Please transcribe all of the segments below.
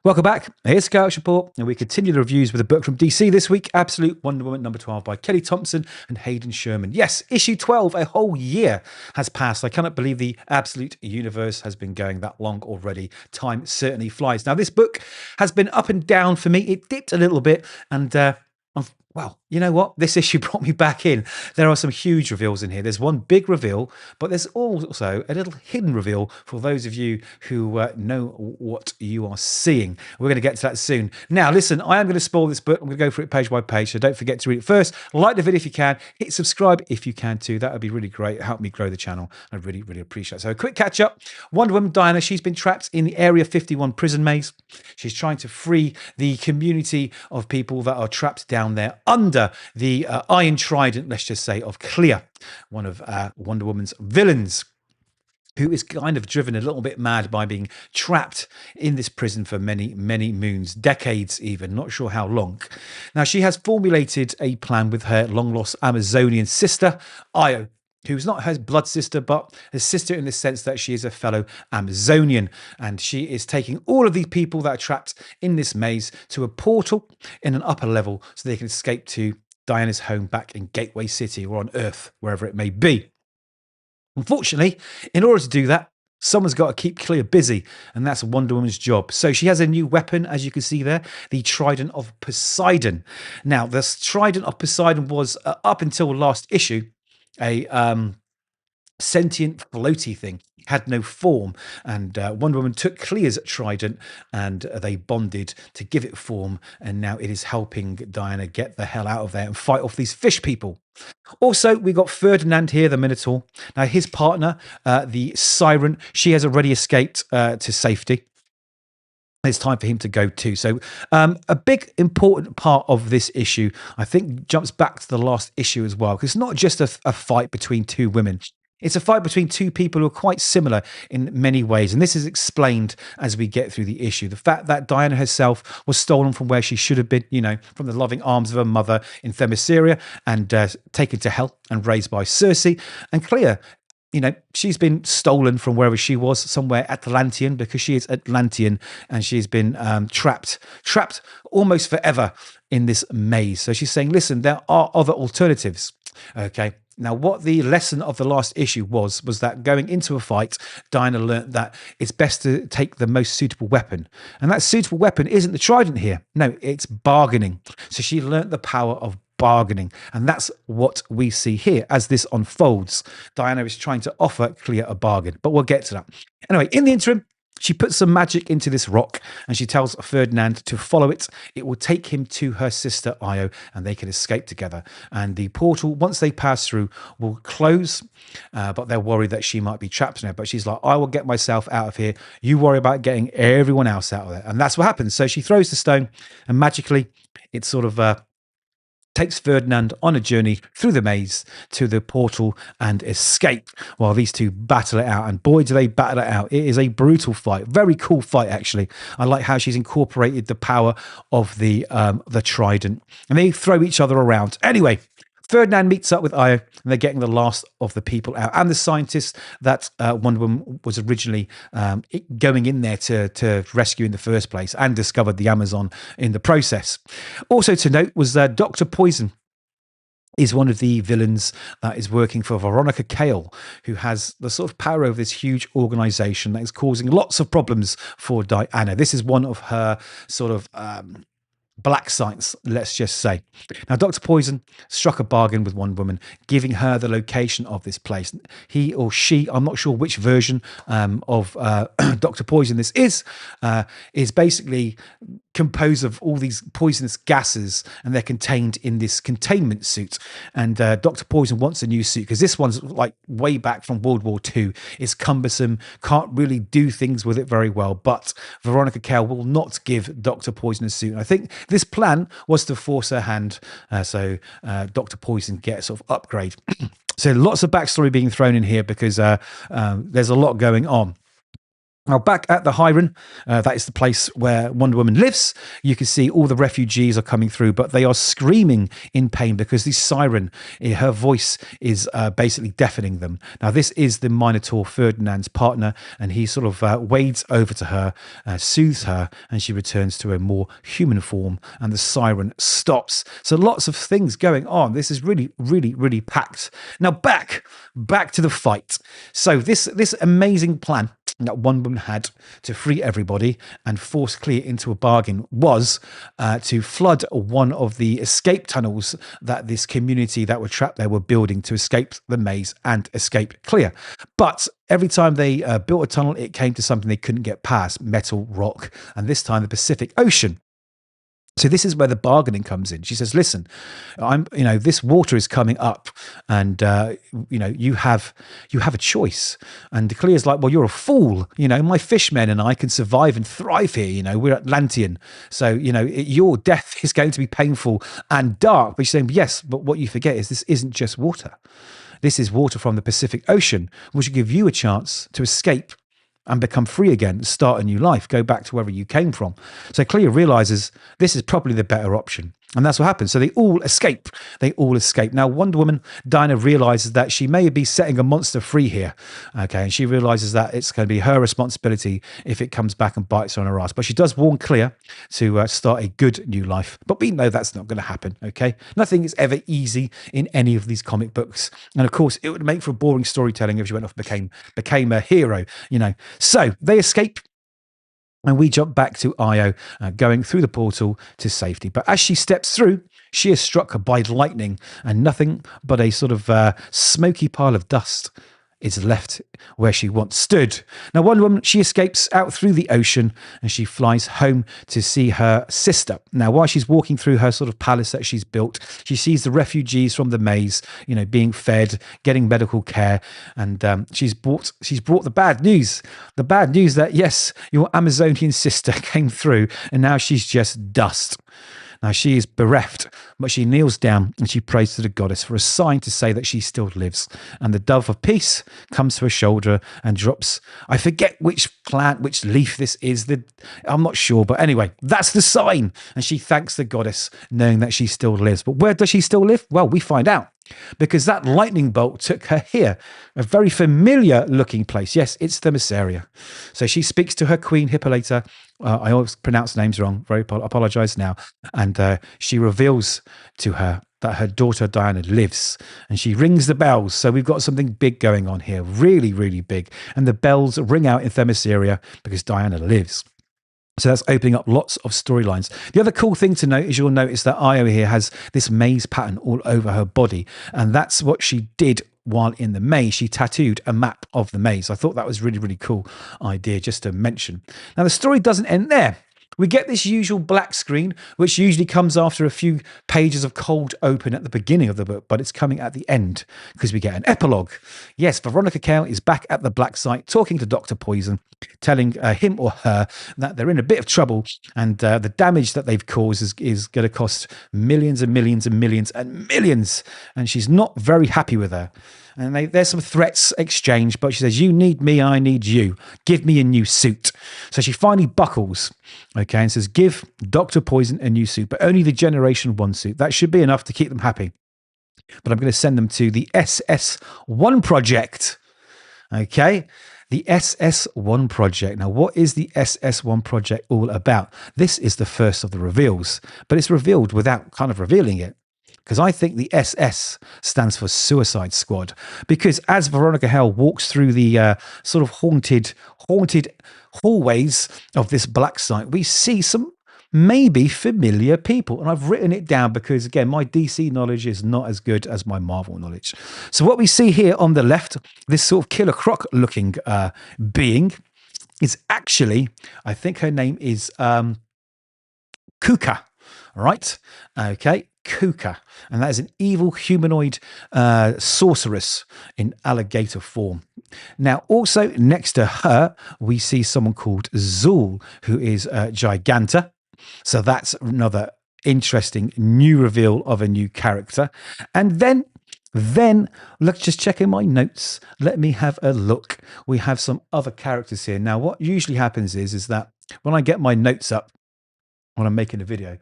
Welcome back. Here's Scout's Report, and we continue the reviews with a book from DC this week, Absolute Wonder Woman number 12 by Kelly Thompson and Hayden Sherman. Yes, issue 12, a whole year has passed. I cannot believe the Absolute universe has been going that long already. Time certainly flies. Now, this book has been up and down for me. It dipped a little bit, and well, you know what? This issue brought me back in. There are some huge reveals in here. There's one big reveal, but there's also a little hidden reveal for those of you who know what you are seeing. We're going to get to that soon. Now, listen, I am going to spoil this book. I'm going to go through it page by page, so don't forget to read it first. Like the video if you can. Hit subscribe if you can too. That would be really great. Help me grow the channel. I really, really appreciate it. So a quick catch up. Wonder Woman Diana, she's been trapped in the Area 51 prison maze. She's trying to free the community of people that are trapped down there under the Iron Trident, let's just say, of Clea, one of Wonder Woman's villains, who is kind of driven a little bit mad by being trapped in this prison for many, many moons, decades even, not sure how long. Now, she has formulated a plan with her long-lost Amazonian sister, Io, who's not her blood sister, but her sister in the sense that she is a fellow Amazonian. And she is taking all of these people that are trapped in this maze to a portal in an upper level so they can escape to Diana's home back in Gateway City or on Earth, wherever it may be. Unfortunately, in order to do that, someone's got to keep Clea busy, and that's Wonder Woman's job. So she has a new weapon, as you can see there, the Trident of Poseidon. Now, the Trident of Poseidon was, up until last issue, a sentient floaty thing. It had no form, and Wonder Woman took Clea's trident and they bonded to give it form, and now it is helping Diana get the hell out of there and fight off these fish people. Also, we got Ferdinand here, the Minotaur. Now, his partner, the Siren, she has already escaped to safety. It's time for him to go too. So a big important part of this issue, I think, jumps back to the last issue as well, because it's not just a fight between two women. It's a fight between two people who are quite similar in many ways. And this is explained as we get through the issue. The fact that Diana herself was stolen from where she should have been, you know, from the loving arms of her mother in Themyscira, and taken to hell and raised by Circe. And Clea, you know, she's been stolen from wherever she was, somewhere Atlantean, because she is Atlantean, and she's been trapped almost forever in this maze. So she's saying, listen, there are other alternatives. Okay. Now, what the lesson of the last issue was that going into a fight, Diana learnt that it's best to take the most suitable weapon. And that suitable weapon isn't the trident here. No, it's bargaining. So she learnt the power of bargaining. And that's what we see here as this unfolds. Diana is trying to offer Clea a bargain, but we'll get to that. Anyway, in the interim, she puts some magic into this rock, and she tells Ferdinand to follow it. It will take him to her sister Io, and they can escape together. And the portal, once they pass through, will close, but they're worried that she might be trapped in there. But she's like, I will get myself out of here. You worry about getting everyone else out of there. And that's what happens. So she throws the stone, and magically it sort of takes Ferdinand on a journey through the maze to the portal and escape while these two battle it out. And boy, do they battle it out. It is a brutal fight. Very cool fight, actually. I like how she's incorporated the power of the trident. And they throw each other around. Anyway, Ferdinand meets up with Io, and they're getting the last of the people out, and the scientists that Wonder Woman was originally going in there to rescue in the first place, and discovered the Amazon in the process. Also to note was Dr. Poison is one of the villains that is working for Veronica Cale, who has the sort of power over this huge organization that is causing lots of problems for Diana. This is one of her sort of black sites, let's just say. Now, Dr. Poison struck a bargain with Wonder Woman, giving her the location of this place. He or she, I'm not sure which version of Dr. Poison this is basically composed of all these poisonous gases, and they're contained in this containment suit. And Dr. Poison wants a new suit because this one's like way back from World War II. It's cumbersome, can't really do things with it very well. But Veronica Cale will not give Dr. Poison a suit. And I think this plan was to force her hand, so Dr. Poison gets sort of upgrade. So lots of backstory being thrown in here because there's a lot going on. Now, back at the Hiron, that is the place where Wonder Woman lives. You can see all the refugees are coming through, but they are screaming in pain because the siren, her voice is basically deafening them. Now, this is the Minotaur Ferdinand's partner, and he sort of wades over to her, soothes her, and she returns to a more human form, and the siren stops. So lots of things going on. This is really, really, really packed. Now, back to the fight. So this amazing plan that one woman had to free everybody and force Clea into a bargain was to flood one of the escape tunnels that this community that were trapped there were building to escape the maze and escape Clea. But every time they built a tunnel, it came to something they couldn't get past, metal, rock, and this time the Pacific Ocean. So this is where the bargaining comes in. She says, listen, this water is coming up and, you have a choice. And Clea's like, well, you're a fool. My fishmen and I can survive and thrive here. We're Atlantean. So, your death is going to be painful and dark. But she's saying, yes, but what you forget is this isn't just water. This is water from the Pacific Ocean, which will give you a chance to escape and become free again, start a new life, go back to wherever you came from. So Clea realizes this is probably the better option. And that's what happens. So they all escape. Now, Wonder Woman, Diana, realizes that she may be setting a monster free here. Okay. And she realizes that it's going to be her responsibility if it comes back and bites her on her ass. But she does warn Clea to start a good new life. But we know that's not going to happen. Okay. Nothing is ever easy in any of these comic books. And of course, it would make for boring storytelling if she went off and became a hero, So they escape. And we jump back to Io going through the portal to safety. But as she steps through, she is struck by lightning and nothing but a sort of smoky pile of dust is left where she once stood. Now, Wonder Woman, she escapes out through the ocean and she flies home to see her sister. Now, while she's walking through her sort of palace that she's built, she sees the refugees from the maze, being fed, getting medical care, and she's brought the bad news. The bad news that, yes, your Amazonian sister came through and now she's just dust. Now, she is bereft, but she kneels down and she prays to the goddess for a sign to say that she still lives. And the dove of peace comes to her shoulder and drops, I forget which plant, which leaf this is. I'm not sure. But anyway, that's the sign. And she thanks the goddess, knowing that she still lives. But where does she still live? Well, we find out. Because that lightning bolt took her here, a very familiar looking place. Yes, it's Themyscira. So she speaks to her queen, Hippolyta. I always pronounce names wrong. Very apologize now. And she reveals to her that her daughter Diana lives. And she rings the bells. So we've got something big going on here. Really, really big. And the bells ring out in Themyscira because Diana lives. So that's opening up lots of storylines. The other cool thing to note is you'll notice that Io here has this maze pattern all over her body. And that's what she did while in the maze. She tattooed a map of the maze. I thought that was really, really cool idea just to mention. Now, the story doesn't end there. We get this usual black screen, which usually comes after a few pages of cold open at the beginning of the book, but it's coming at the end because we get an epilogue. Yes, Veronica Cale is back at the black site talking to Dr. Poison, telling him or her that they're in a bit of trouble and the damage that they've caused is going to cost millions and millions and millions and millions. And she's not very happy with her. And there's some threats exchanged, but she says, you need me, I need you. Give me a new suit. So she finally buckles, okay, and says, give Dr. Poison a new suit, but only the Generation 1 suit. That should be enough to keep them happy. But I'm going to send them to the SS1 project, okay? The SS1 project. Now, what is the SS1 project all about? This is the first of the reveals, but it's revealed without kind of revealing it. Because I think the SS stands for Suicide Squad. Because as Veronica Cale walks through the sort of haunted hallways of this black site, we see some maybe familiar people. And I've written it down because, again, my DC knowledge is not as good as my Marvel knowledge. So what we see here on the left, this sort of Killer Croc looking being is actually, I think her name is Kuka, right? Okay. Kuka, and that is an evil humanoid sorceress in alligator form. Now, also next to her, we see someone called Zool, who is Giganta. So that's another interesting new reveal of a new character. And then Then let's just check in my notes. Let me have a look. We have some other characters here. Now, what usually happens is that when I get my notes up, when I'm making a video,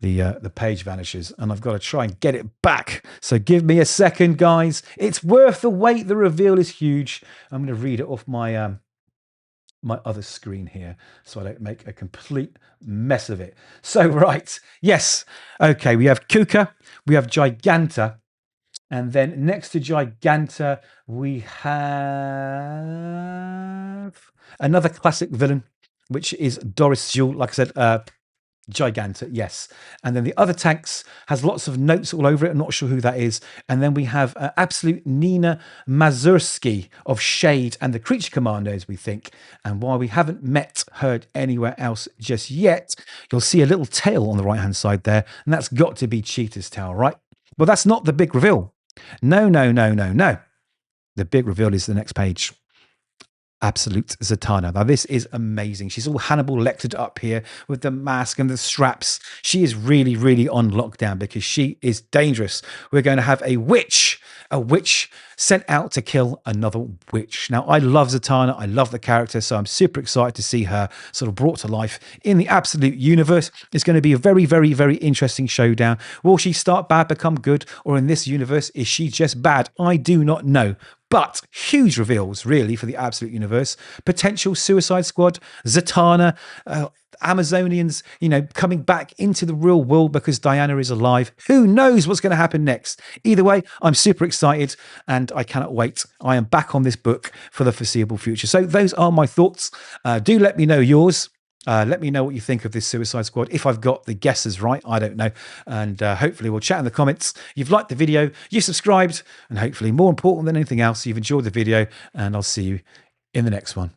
the page vanishes and I've got to try and get it back. So give me a second, guys. It's worth the wait. The reveal is huge. I'm going to read it off my my other screen here so I don't make a complete mess of it. So, right. Yes. Okay. We have Kuka. We have Giganta. And then next to Giganta, we have another classic villain, which is Doris Jewel. Like I said, Giganta, yes. And then the other tanks has lots of notes all over it. I'm not sure who that is. And then we have absolute Nina Mazursky of Shade and the Creature Commandos, we think. And while we haven't met her anywhere else just yet, you'll see a little tail on the right-hand side there. And that's got to be Cheetah's tail, right? Well, that's not the big reveal. No. The big reveal is the next page. Absolute Zatanna. Now, this is amazing. She's all Hannibal Lectered up here with the mask and the straps. She is really, really on lockdown because she is dangerous. We're going to have a witch sent out to kill another witch. Now, I love Zatanna. I love the character, so I'm super excited to see her sort of brought to life in the Absolute universe. It's going to be a very, very, very interesting showdown. Will she start bad, become good, or in this universe, is she just bad? I do not know. But huge reveals, really, for the Absolute universe. Potential Suicide Squad, Zatanna, Amazonians, coming back into the real world because Diana is alive. Who knows what's going to happen next? Either way, I'm super excited and I cannot wait. I am back on this book for the foreseeable future. So those are my thoughts. Do let me know yours. Let me know what you think of this Suicide Squad. If I've got the guesses right, I don't know. And hopefully we'll chat in the comments. You've liked the video, you subscribed, and hopefully more important than anything else, you've enjoyed the video, and I'll see you in the next one.